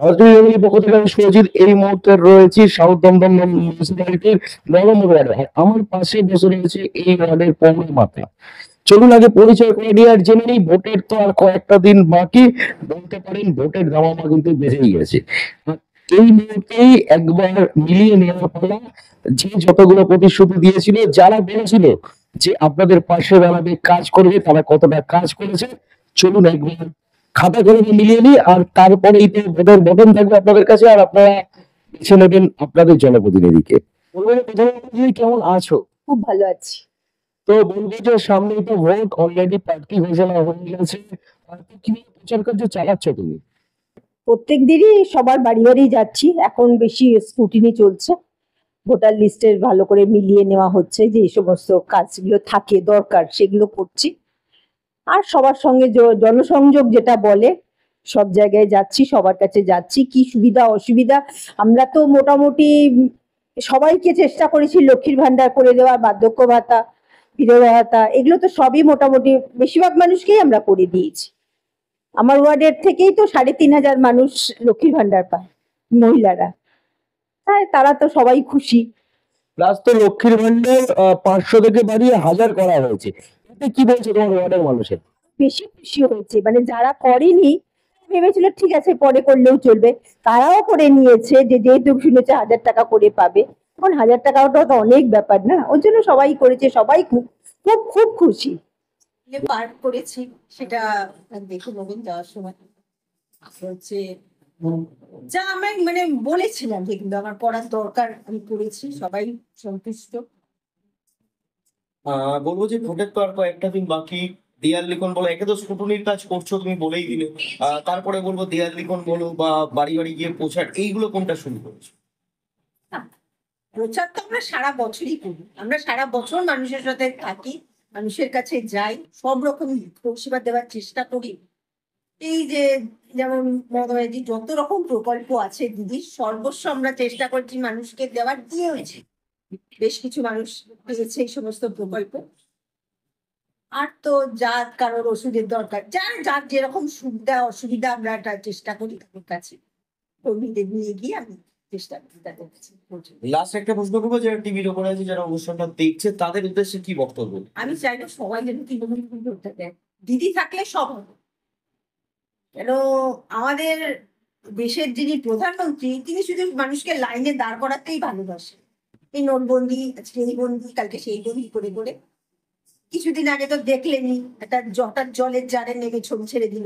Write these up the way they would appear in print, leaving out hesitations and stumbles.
রাজনীতি পক্ষ থেকে আমি সুরজিৎ এই মুহূর্তে রয়েছি সাউথ দমদম মিউনিসিপ্যালিটির নবম ওয়ার্ডে। আর আমার পাশে বসে রয়েছে এই ওয়ার্ডের পৌর মাতা। চলুন আগে পরিচয় করে নিই আর জেনে নিই, ভোটের তো আর কয়েকটা দিন বাকি, বলতে পারেন ভোটের দামামা কিন্তু বেজেই গেছে। আর এই মুহূর্তেই একবার মিলিয়ে নেওয়ার পালা, যে যতগুলো প্রতিশ্রুতি দিয়েছিল, যারা বলেছিল যে আপনাদের পাশে দাঁড়াবে, কাজ করবে, তারা কতটা কাজ করেছে চলুন একবার খাতা কলমে মিলিয়ে নিই। আর তারপরেই তো ভোটের বটন থাকবে আপনাদের কাছে, আর আপনারা বেছে নেবেন আপনাদের জনপ্রতিনিধিকে। বলবেন প্রধানমন্ত্রী কেমন আছো? খুব ভালো আছি। তো বলবো যে সামনেই তো ভোট, অলরেডি প্রার্থী ঘোষণা হয়ে গেছে, প্রার্থী কিভাবে প্রচার কার্য চালাচ্ছ তুমি? প্রত্যেক দিনই সবার বাড়ি বাড়ি যাচ্ছি, এখন বেশি স্ক্রুটিনি চলছে, ভোটার লিস্টের ভালো করে মিলিয়ে নেওয়া হচ্ছে, যে এই সমস্ত কাজগুলো থাকে দরকার সেগুলো করছি। আর সবার সঙ্গে জনসংযোগ যেটা বলে, সব জায়গায় যাচ্ছি, সবার কাছে যাচ্ছি, কি সুবিধা অসুবিধা। আমরা তো মোটামুটি সবাইকে চেষ্টা করেছি লক্ষ্মীর ভান্ডার করে দেওয়ার, বার্ধক্য ভাতা, বিধবা ভাতা, এগুলো তো সবই মোটামুটি বেশিরভাগ মানুষকেই আমরা করে দিয়েছি। আমার ওয়ার্ডের থেকেই তো ৩,৫০০ মানুষ লক্ষ্মীর ভান্ডার পায়, মহিলারা। হ্যাঁ, তারা তো সবাই খুশি। প্লাস তো লক্ষ্মীর ভান্ডার 500 থেকে বাড়িয়ে 1000 করা হয়েছে। এতে কি বলছে তোমার ওয়ার্ডের মানুষের? বেশি খুশি হয়েছে, মানে যারা করেনি ভেবেছিল ঠিক আছে পরে করলেও চলবে, তারাও করে নিয়েছে, যে যেহেতু শুনেছে ১,০০০ টাকা করে পাবে, এখন ১,০০০ টাকাটা তো অনেক ব্যাপার না, ওর জন্য সবাই করেছে, সবাই খুব খুব খুব খুশি। পার করেছি সেটা দেখে নেবেন যাওয়ার সময়। হচ্ছে যা আমি মানে বলেছিলাম যেগুলো আমার করার দরকার আমি করেছি, সবাই সন্তুষ্ট। বলবো যে ভোটের তো আর কয়েকটা দিন বাকি, দেয়াল লিখন বলো, একে তো স্কুটনির কাজ করছো তুমি বলেই দিলে, তারপরে বলবো দেয়াল লিখন বলো বা বাড়ি বাড়ি গিয়ে প্রচার, এইগুলো কোনটা শুরু করেছো? প্রচার তো আমরা সারা বছরই করি, আমরা সারা বছর মানুষের সাথে থাকি, মানুষের কাছে যাই, সব রকম পরিষেবা দেওয়ার চেষ্টা করি। এই যে যেমন মমতাদি যত রকম প্রকল্প আছে দিদির, সর্বস্ব আমরা চেষ্টা করছি মানুষকে দেওয়ার, দিয়ে হয়েছে বেশ কিছু মানুষ পেয়েছে এই সমস্ত প্রকল্প। আর তো যার কারোর ওষুধের দরকার, যার যার যেরকম সুবিধা অসুবিধা, আমরা একটা চেষ্টা করি তাদের কাছে কর্মীদের নিয়ে গিয়ে আমি চেষ্টা করি তাদের কাছে। লাস্ট একটা প্রশ্ন করবো, যারা টিভির ওপরে আছে, যারা অনুষ্ঠানটা দেখছে, তাদের উদ্দেশ্যে কি বক্তব্য? আমি চাইবো সবাই যেন তৃণমূল করতে দেয়, দিদি থাকলে সব হবে। কেন আমাদের দেশের যিনি প্রধানমন্ত্রী, তিনি শুধু মানুষকে লাইনে দাঁড় করাতেই ভালোবাসে। এই নোটবন্দি, আজকে এই বন্দি, কালকে সেই বন্দি করে করে। কিছুদিন আগে তো দেখলেনি একটা হঠাৎ জলের জারে নেমে ছবি ছেড়ে দিল,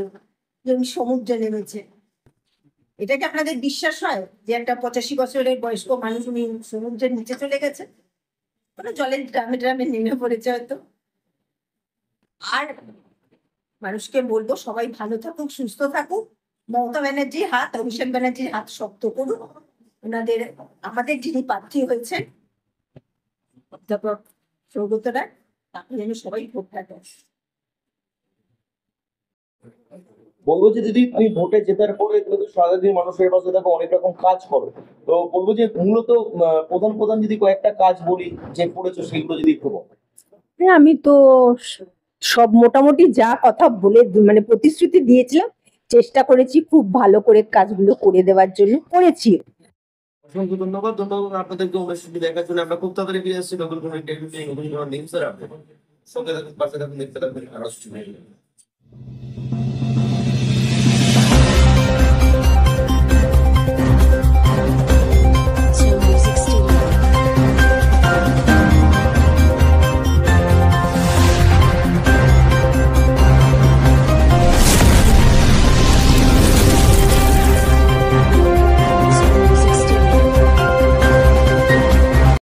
যেমন সমুদ্রে নেমেছে। এটা কি আপনাদের বিশ্বাস হয় যে একটা 85 বছরের বয়স্ক মানুষ উনি সমুদ্রের নিচে চলে গেছে? কোনো জলের ড্রামে ড্রামে নেমে পড়েছে হয়তো। আর মানুষকে বলবো সবাই ভালো থাকুক, সুস্থ থাকুক। মমতা ব্যানার্জির হাত, অভিষেক ব্যানার্জির হাত শক্ত করুন। ওনাদের, আমাদের যিনি প্রার্থী হয়েছেন অধ্যাপক সৌগত রায়, তাকে যেন সবাই ভোটটা দেয়। বলবো যে দিদি, তুমি ভোটে জেতার পরে তুমি তো সারাদিন মানুষের পাশে থাকো, অনেক রকম কাজ করো, তো বলবো যে মূলত প্রধান প্রধান যদি কয়েকটা কাজ বলি যে করেছো, সেগুলো যদি একটু বলো। হ্যাঁ, আমি তো সব মোটামুটি যা কথা বলে মানে প্রতিশ্রুতি দিয়েছিলাম, চেষ্টা করেছি খুব ভালো করে কাজগুলো করে দেওয়ার জন্য, করেছি। অসংখ্য ধন্যবাদ আপনাদেরকে অনুষ্ঠানটি দেখার জন্য। আমরা খুব তাড়াতাড়ি ফিরে আসছি নতুন কোনো ইন্টারভিউ নিয়ে, নতুন কোনো নিউজ। সঙ্গে থাকুন, পাশে থাকুন, দেখতে থাকুন।